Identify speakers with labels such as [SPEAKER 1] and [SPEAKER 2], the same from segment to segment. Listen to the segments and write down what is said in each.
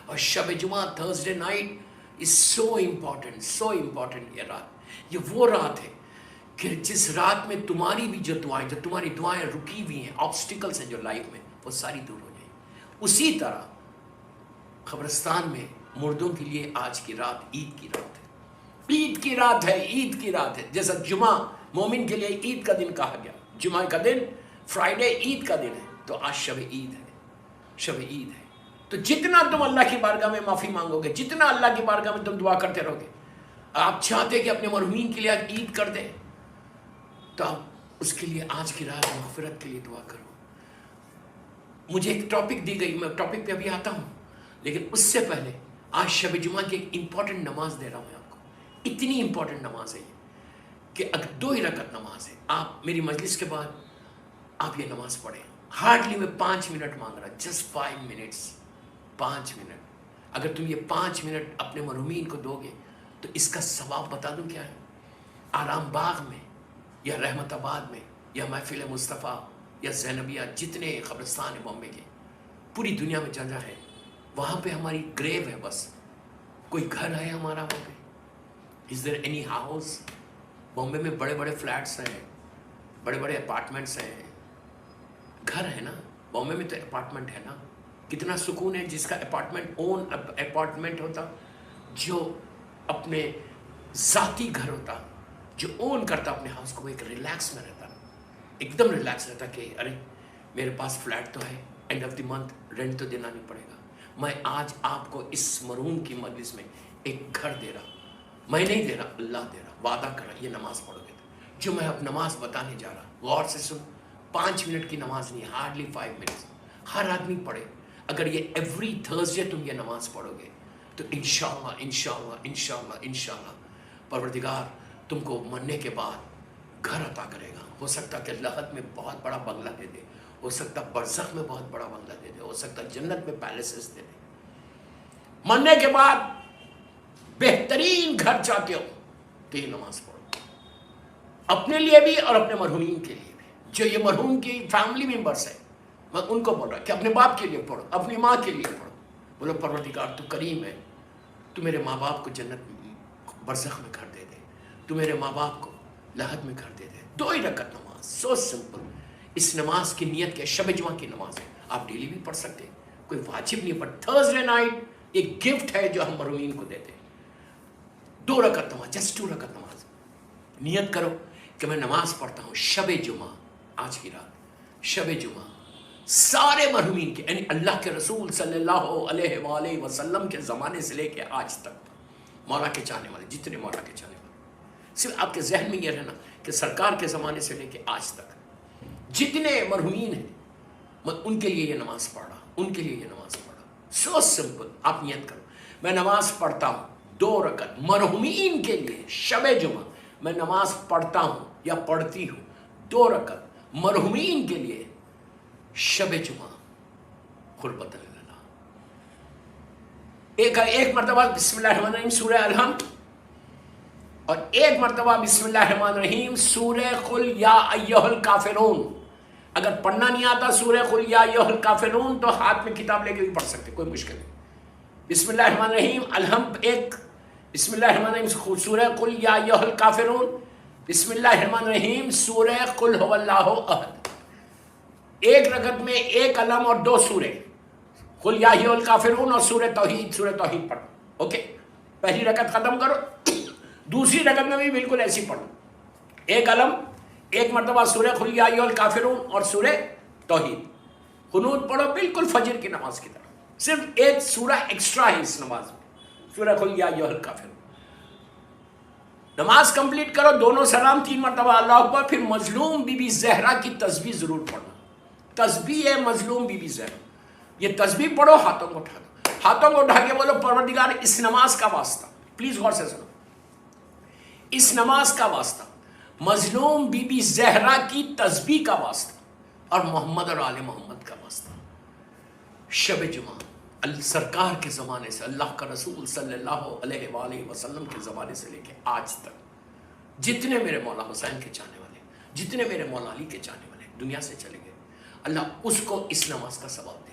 [SPEAKER 1] اور شب جمعہ تھرسڈے نائٹ از سو امپورٹنٹ. یہ وہ رات ہے کہ جس رات میں تمہاری بھی جو تمہاری دعائیں رکی ہوئی ہیں، آبسٹیکلس ہیں جو لائف میں، وہ ساری دور ہو جائیں. اسی طرح قبرستان میں مردوں کے لیے آج کی رات عید کی رات ہے. عید کی رات ہے. جیسا جمعہ مومن کے لیے عید کا دن کہا گیا، جمعہ کا دن، فرائیڈے عید کا دن ہے، تو آج شب عید ہے. تو جتنا تم اللہ کی بارگاہ میں معافی مانگو گے، جتنا اللہ کی بارگاہ میں تم دعا کرتے رہو گے، آپ چاہتے کہ اپنے مرحومین کے لیے عید کر دیں، تو آپ اس کے لیے آج کی رات مغفرت کے لیے دعا کرو. مجھے ایک ٹاپک دی گئی، میں ٹاپک پہ ابھی آتا ہوں، لیکن اس سے پہلے آج شب جمعہ کی ایک امپورٹنٹ نماز دے رہا ہوں آپ کو. اتنی امپورٹنٹ نماز ہے یہ کہ 2 ہی رکعت نماز ہے. آپ میری مجلس کے بعد آپ یہ نماز پڑھیں. ہارڈلی میں 5 منٹ مانگ رہا، جسٹ 5 منٹس. 5 منٹ. اگر تم یہ 5 منٹ اپنے مرحومین کو دو گے تو اس کا ثواب بتا دوں کیا ہے. آرام باغ میں یا رحمت آباد میں یا محفل مصطفیٰ یا زینبیہ، جتنے قبرستان ہیں بامبے کے، پوری دنیا میں جگہ ہے، وہاں پہ ہماری گریو ہے. بس کوئی گھر ہے ہمارا وہاں پہ؟ از دیر اینی ہاؤس؟ بامبے میں بڑے بڑے فلیٹس ہیں، بڑے بڑے اپارٹمنٹس ہیں، گھر ہے نا. بامبے میں تو اپارٹمنٹ ہے نا. کتنا سکون ہے جس کا اپارٹمنٹ ہوتا، جو اپنے ذاتی گھر ہوتا، جو اون کرتا اپنے ہاؤس کو، وہ ایک ریلیکس میں رہتا، ایک دم ریلیکس رہتا کہ ارے میرے پاس فلیٹ تو ہے، and of the month rent تو دینا نہیں پڑے گا. میں آج آپ کو اس مرحوم کی مجلس میں ایک گھر دے رہا. میں نہیں دے رہا، اللہ دے رہا. وعدہ کر رہا یہ نماز پڑھو گے جو میں اب نماز بتانے جا رہا. غور سے سن. 5 منٹ کی نماز نہیں، ہارڈلی 5 منٹس. ہر آدمی پڑھے. اگر یہ ایوری تھرسڈے تم یہ نماز پڑھو گے تو انشاءاللہ پروردگار تم کو مرنے کے بعد گھر عطا کرے گا. ہو سکتا کہ لحد میں بہت بڑا بنگلہ دے دے، ہو سکتا برزخ میں بہت بڑا بنگلہ دے دے، ہو سکتا جنت میں پیلسز دے دے. مرنے کے بعد بہترین گھر چاہتے ہو تو یہ نماز پڑھو، اپنے لیے بھی اور اپنے مرحومین کے لیے بھی. جو یہ مرحوم کی فیملی ممبرس ہیں، میں ان کو بول رہا کہ اپنے باپ کے لیے پڑھو، اپنی ماں کے لیے پڑھو. بولو پروردگار تو کریم ہے، تو میرے ماں باپ کو جنت برزخ میں گھر دے دے، تو میرے ماں باپ کو لحد میں گھر دے دے. 2 ہی رکعت نماز، سو سمپل. اس نماز کی نیت کیا؟ شب جمعہ کی نماز ہے. آپ ڈیلی بھی پڑھ سکتے ہیں، کوئی واجب نہیں. پر تھرسڈے نائٹ ایک گفٹ ہے جو ہم مرحومین کو دیتے ہیں. 2 رکعت نماز، جسٹ 2 رکعت نماز. نیت کرو کہ میں نماز پڑھتا ہوں شب جمعہ، آج کی رات شب جمعہ سارے مرحومین کے، یعنی اللہ کے رسول صلی اللہ علیہ وآلہ وسلم کے زمانے سے لے کے آج تک، مولا کے چاہنے والے جتنے مولا کے چاہنے والے، صرف آپ کے ذہن میں یہ رہنا کہ سرکار کے زمانے سے لے کے آج تک جتنے مرحومین ہیں، میں ان کے لیے یہ نماز پڑھ رہا، ان کے لیے یہ نماز پڑھ رہا. So simple. آپ نیت کرو میں نماز پڑھتا ہوں 2 رکعت مرحومین کے لیے. شب جمعہ میں نماز پڑھتا ہوں یا پڑھتی ہوں 2 رکعت مرحومین کے لیے. شب جمعہ قربت اللہ. ایک مرتبہ بسم اللہ الرحمن الرحیم سورہ الحمد، اور ایک مرتبہ بسم اللہ الرحمن الرحیم سورہ قل یا ایھا الکافرون. اگر پڑھنا نہیں آتا سورہ قل یا ایھا الکافرون تو ہاتھ میں کتاب لے کے بھی پڑھ سکتے، کوئی مشکل نہیں. بسم اللہ الرحمن الرحیم الحمد ایک، بسم اللہ الرحمن الرحیم سورہ قل یا ایھا الکافرون، بسم اللہ الرحمن الرحیم سورہ قل ھو اللہ احد. ایک رکعت میں ایک علم اور 2 سورے، قل یا ایھا الکافرون اور سورہ توحید پڑھو. اوکے، پہلی رکعت ختم کرو، دوسری رکعت میں بھی بالکل ایسی پڑھو. ایک علم، ایک مرتبہ سورہ قل یا ایھا الکافرون اور سورہ توحید. قنوت پڑھو بالکل فجر کی نماز کی طرح. صرف ایک سورہ ایکسٹرا ہے اس نماز میں، سورہ قل یا ایھا الکافرون. نماز کمپلیٹ کرو، دونوں سلام 3 مرتبہ اللہ اکبر. پھر مظلوم بی بی زہرا کی تسبیح ضرور پڑھنا. تسبیح ہے مظلوم بی بی زہرا. یہ تسبیح پڑھو، ہاتھوں کو اٹھا دو، ہاتھوں کو اٹھا کے بولو پروردگار اس نماز کا واسطہ، پلیز غور سے سنو، اس نماز کا واسطہ، مظلوم بی بی زہرا کی تسبیح کا واسطہ، اور محمد اور آل محمد کا واسطہ. شب جمعہ سرکار کے زمانے سے، اللہ کا رسول صلی اللہ علیہ وآلہ وسلم کے زمانے سے لے کے آج تک جتنے میرے مولا حسین کے چاہنے والے، جتنے میرے مولا علی کے چاہنے والے دنیا سے چلے گئے، اللہ اس کو اس نماز کا ثواب دے.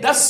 [SPEAKER 1] 10